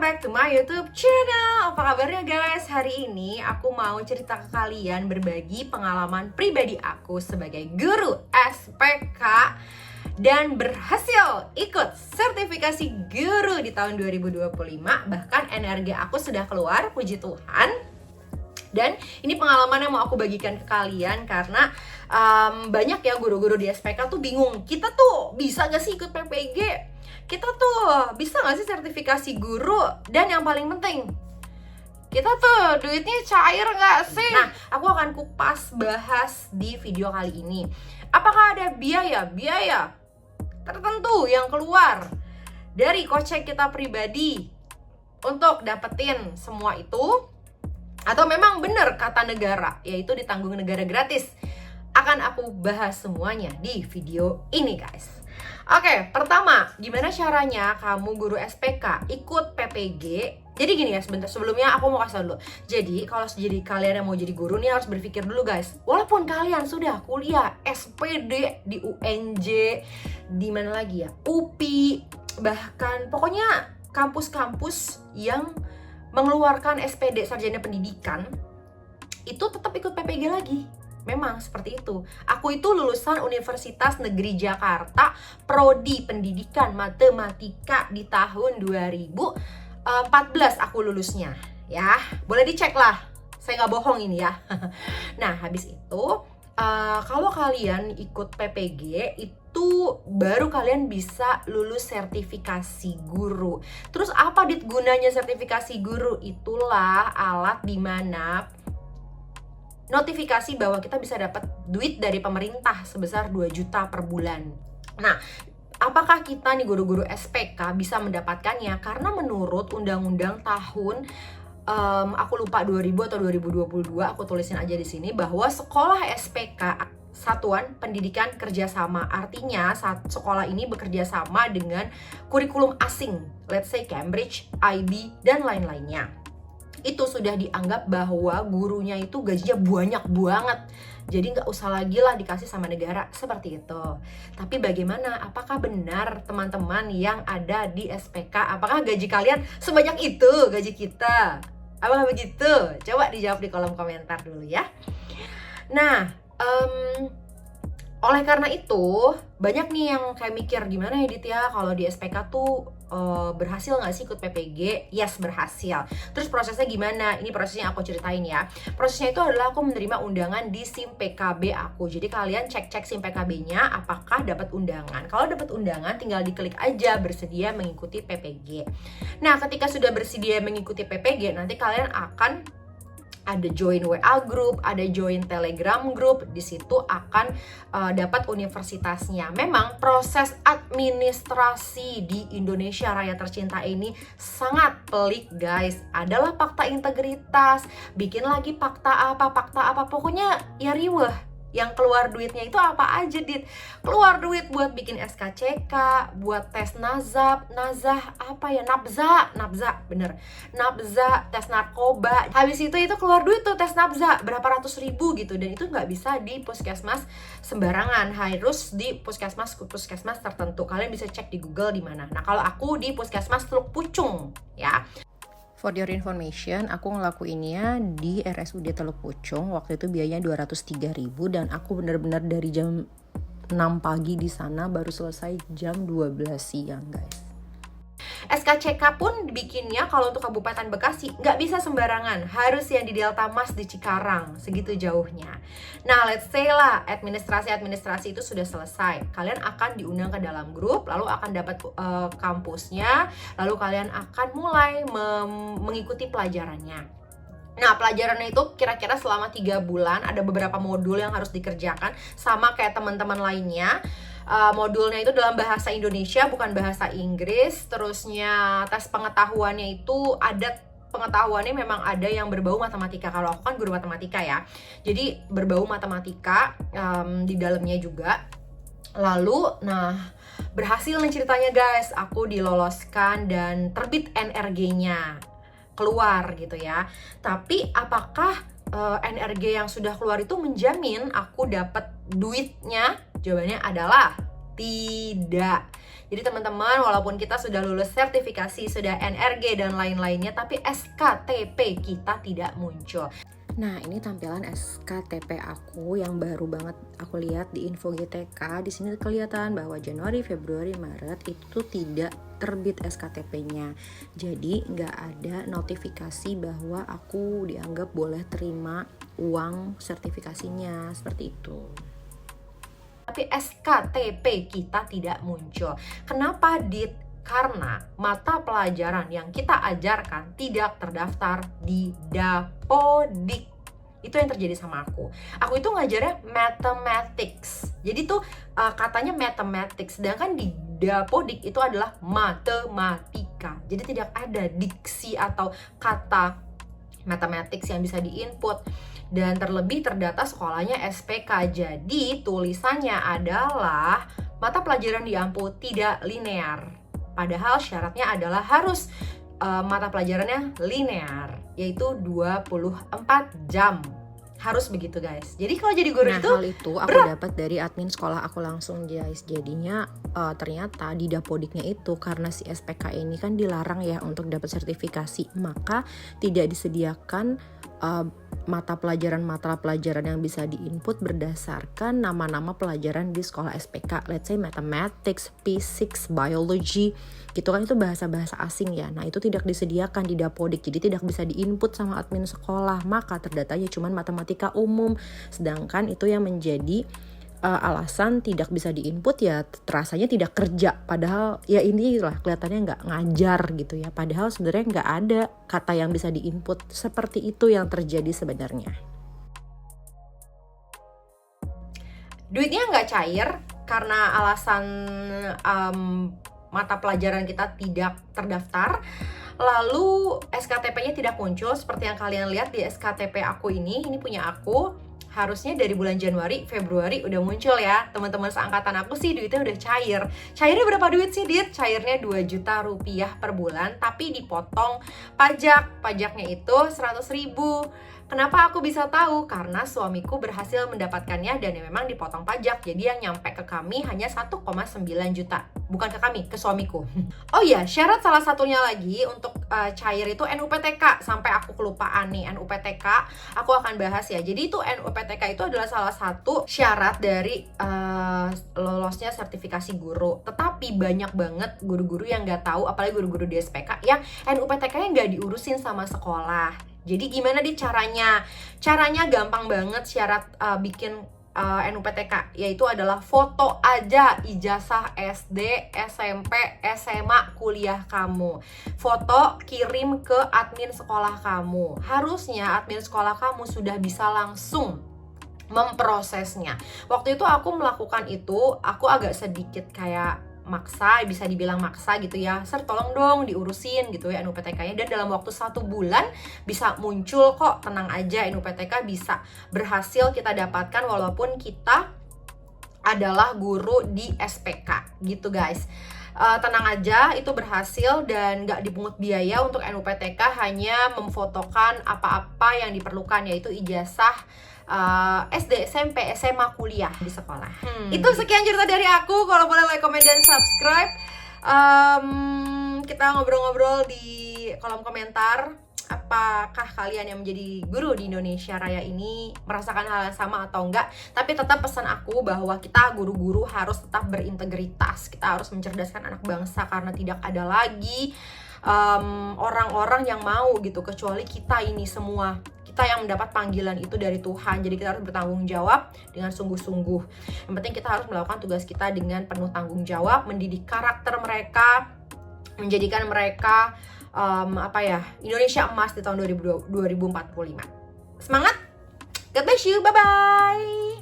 back to my YouTube channel. Apa kabarnya guys? Hari ini aku mau cerita ke kalian, berbagi pengalaman pribadi aku sebagai guru SPK dan berhasil ikut sertifikasi guru di tahun 2025. Bahkan energi aku sudah keluar, puji Tuhan. Dan ini pengalaman yang mau aku bagikan ke kalian karena banyak ya guru-guru di SPK tuh bingung. Kita tuh bisa gak sih ikut PPG? Kita tuh bisa gak sih sertifikasi guru? Dan yang paling penting, kita tuh duitnya cair gak sih? Nah, aku akan kupas bahas di video kali ini. Apakah ada biaya tertentu yang keluar dari kocek kita pribadi untuk dapetin semua itu? Atau memang benar kata negara, yaitu ditanggung negara gratis? Akan aku bahas semuanya di video ini guys. Oke, pertama, gimana caranya kamu guru SPK ikut PPG? Jadi gini ya, sebentar sebelumnya aku mau kasih tau dulu. Jadi kalau kalian yang mau jadi guru nih harus berpikir dulu guys. Walaupun kalian sudah kuliah SPD di UNJ, di mana lagi ya, UPI, bahkan pokoknya kampus-kampus yang mengeluarkan SPD sarjana pendidikan, itu tetap ikut PPG lagi. Memang seperti itu. Aku itu lulusan Universitas Negeri Jakarta, Prodi Pendidikan Matematika di tahun 2014 aku lulusnya. Ya, boleh dicek lah. Saya nggak bohong ini ya. Nah, habis itu kalau kalian ikut PPG itu baru kalian bisa lulus sertifikasi guru. Terus apa gunanya sertifikasi guru? Itulah alat dimana notifikasi bahwa kita bisa dapat duit dari pemerintah sebesar 2 juta per bulan. Nah, apakah kita nih guru-guru SPK bisa mendapatkannya? Karena menurut undang-undang tahun aku lupa 2000 atau 2022, aku tulisin aja di sini bahwa sekolah SPK Satuan Pendidikan Kerjasama, artinya sekolah ini bekerja sama dengan kurikulum asing, let's say Cambridge, IB, dan lain-lainnya. Itu sudah dianggap bahwa gurunya itu gajinya banyak banget. Jadi nggak usah lagi lah dikasih sama negara, seperti itu. Tapi bagaimana? Apakah benar teman-teman yang ada di SPK? Apakah gaji kalian sebanyak itu gaji kita? Apakah begitu? Coba dijawab di kolom komentar dulu ya. Nah, oleh karena itu banyak nih yang kayak mikir, gimana ya Dit ya, kalau di SPK tuh berhasil nggak sih ikut PPG? Yes, berhasil. Terus prosesnya gimana? Ini prosesnya aku ceritain ya. Prosesnya itu adalah aku menerima undangan di SIM PKB aku. Jadi kalian cek SIM PKB-nya apakah dapat undangan. Kalau dapat undangan tinggal diklik aja bersedia mengikuti PPG. Nah, ketika sudah bersedia mengikuti PPG, nanti kalian akan ada join WA group, ada join Telegram group. Di situ akan dapat universitasnya. Memang proses administrasi di Indonesia Raya Tercinta ini sangat pelik guys. Adalah fakta integritas, bikin lagi fakta apa, pokoknya ya riweh. Yang keluar duitnya itu apa aja Dit? Keluar duit buat bikin SKCK, buat tes nazah, nabza, bener, nabza, tes narkoba. Habis itu keluar duit tuh tes nabza, berapa ratus ribu gitu. Dan itu nggak bisa di puskesmas sembarangan, harus di puskesmas tertentu. Kalian bisa cek di Google di mana. Nah, kalau aku di puskesmas Teluk Pucung ya. For your information, aku ngelakuinnya di RSUD Teluk Pucung. Waktu itu biayanya 203.000 dan aku benar-benar dari jam 6 pagi di sana, baru selesai jam 12 siang guys. SKCK pun bikinnya kalau untuk Kabupaten Bekasi nggak bisa sembarangan, harus yang di Delta Mas di Cikarang, segitu jauhnya. Nah, let's say lah administrasi itu sudah selesai, kalian akan diundang ke dalam grup, lalu akan dapat kampusnya, lalu kalian akan mulai mengikuti pelajarannya. Nah, pelajarannya itu kira-kira selama 3 bulan, ada beberapa modul yang harus dikerjakan, sama kayak teman-teman lainnya. Modulnya itu dalam bahasa Indonesia, bukan bahasa Inggris. Terusnya tes pengetahuannya itu pengetahuannya memang ada yang berbau matematika. Kalau aku kan guru matematika ya, jadi berbau matematika di dalamnya juga. Lalu, nah berhasil nih ceritanya guys, aku diloloskan dan terbit NRG-nya keluar gitu ya. Tapi apakah NRG yang sudah keluar itu menjamin aku dapat duitnya? Jawabannya adalah Tidak. Jadi teman-teman, walaupun kita sudah lulus sertifikasi, sudah NRG dan lain-lainnya, tapi SKTP kita tidak muncul. Nah, ini tampilan SKTP aku yang baru banget aku lihat di info GTK. Di sini kelihatan bahwa Januari, Februari, Maret itu tidak terbit SKTP-nya. Jadi nggak ada notifikasi bahwa aku dianggap boleh terima uang sertifikasinya, seperti itu. Tapi SKTP kita tidak muncul. Kenapa, Dit? Karena mata pelajaran yang kita ajarkan tidak terdaftar di Dapodik. Itu yang terjadi sama aku. Aku itu ngajarnya mathematics. Jadi tuh katanya mathematics, sedangkan di Dapodik itu adalah matematika. Jadi tidak ada diksi atau kata mathematics yang bisa diinput. Dan terlebih terdata sekolahnya SPK. Jadi tulisannya adalah mata pelajaran di Ampu tidak linear. Padahal syaratnya adalah harus mata pelajarannya linear, yaitu 24 jam. Harus begitu guys. Jadi kalau jadi guru hal itu aku dapat dari admin sekolah aku langsung guys. Jadinya ternyata di Dapodiknya itu, karena si SPK ini kan dilarang ya untuk dapat sertifikasi, maka tidak disediakan mata pelajaran yang bisa diinput berdasarkan nama-nama pelajaran di sekolah SPK. Let's say mathematics, physics, biology, gitu kan, itu bahasa-bahasa asing ya. Nah, itu tidak disediakan di Dapodik, jadi tidak bisa diinput sama admin sekolah, maka terdatanya cuma matematika umum. Sedangkan itu yang menjadi alasan tidak bisa diinput ya, terasanya tidak kerja, padahal ya inilah kelihatannya nggak ngajar gitu ya, padahal sebenarnya nggak ada kata yang bisa diinput. Seperti itu yang terjadi sebenarnya. Duitnya nggak cair karena alasan mata pelajaran kita tidak terdaftar. Lalu SKTP-nya tidak muncul seperti yang kalian lihat di SKTP aku ini punya aku. Harusnya dari bulan Januari, Februari udah muncul ya. Teman-teman seangkatan aku sih duitnya udah cair. Cairnya berapa duit sih, Dit? Cairnya 2 juta rupiah per bulan, tapi dipotong pajak. Pajaknya itu 100.000. Kenapa aku bisa tahu? Karena suamiku berhasil mendapatkannya dan memang dipotong pajak. Jadi yang nyampe ke kami hanya 1,9 juta. Bukan ke kami, ke suamiku. Oh iya, syarat salah satunya lagi untuk cair itu NUPTK. Sampai aku kelupaan nih, NUPTK aku akan bahas ya. Jadi itu NUPTK itu adalah salah satu syarat dari lolosnya sertifikasi guru. Tetapi banyak banget guru-guru yang nggak tahu, apalagi guru-guru di SPK yang NUPTK-nya nggak diurusin sama sekolah. Jadi gimana di caranya? Caranya gampang banget syarat bikin NUPTK, yaitu adalah foto aja ijazah SD, SMP, SMA, kuliah kamu. Foto kirim ke admin sekolah kamu. Harusnya admin sekolah kamu sudah bisa langsung memprosesnya. Waktu itu aku melakukan itu, aku agak sedikit kayak maksa, bisa dibilang maksa gitu ya. Sir, tolong dong diurusin gitu ya NUPTK-nya, dan dalam waktu 1 bulan bisa muncul kok, tenang aja, NUPTK bisa berhasil kita dapatkan walaupun kita adalah guru di SPK gitu guys. Tenang aja, itu berhasil dan gak dipungut biaya untuk NUPTK, hanya memfotokan apa-apa yang diperlukan, yaitu ijazah SD, SMP, SMA, kuliah di sekolah. Itu sekian cerita dari aku. Kalau boleh like, comment, dan subscribe. Kita ngobrol-ngobrol di kolom komentar. Apakah kalian yang menjadi guru di Indonesia Raya ini merasakan hal yang sama atau enggak? Tapi tetap pesan aku bahwa kita guru-guru harus tetap berintegritas. Kita harus mencerdaskan anak bangsa, karena tidak ada lagi orang-orang yang mau gitu, kecuali kita ini semua. Kita yang mendapat panggilan itu dari Tuhan, jadi kita harus bertanggung jawab dengan sungguh-sungguh. Yang penting kita harus melakukan tugas kita dengan penuh tanggung jawab, mendidik karakter mereka, menjadikan mereka Indonesia emas di tahun 2045. Semangat, God bless you, bye bye.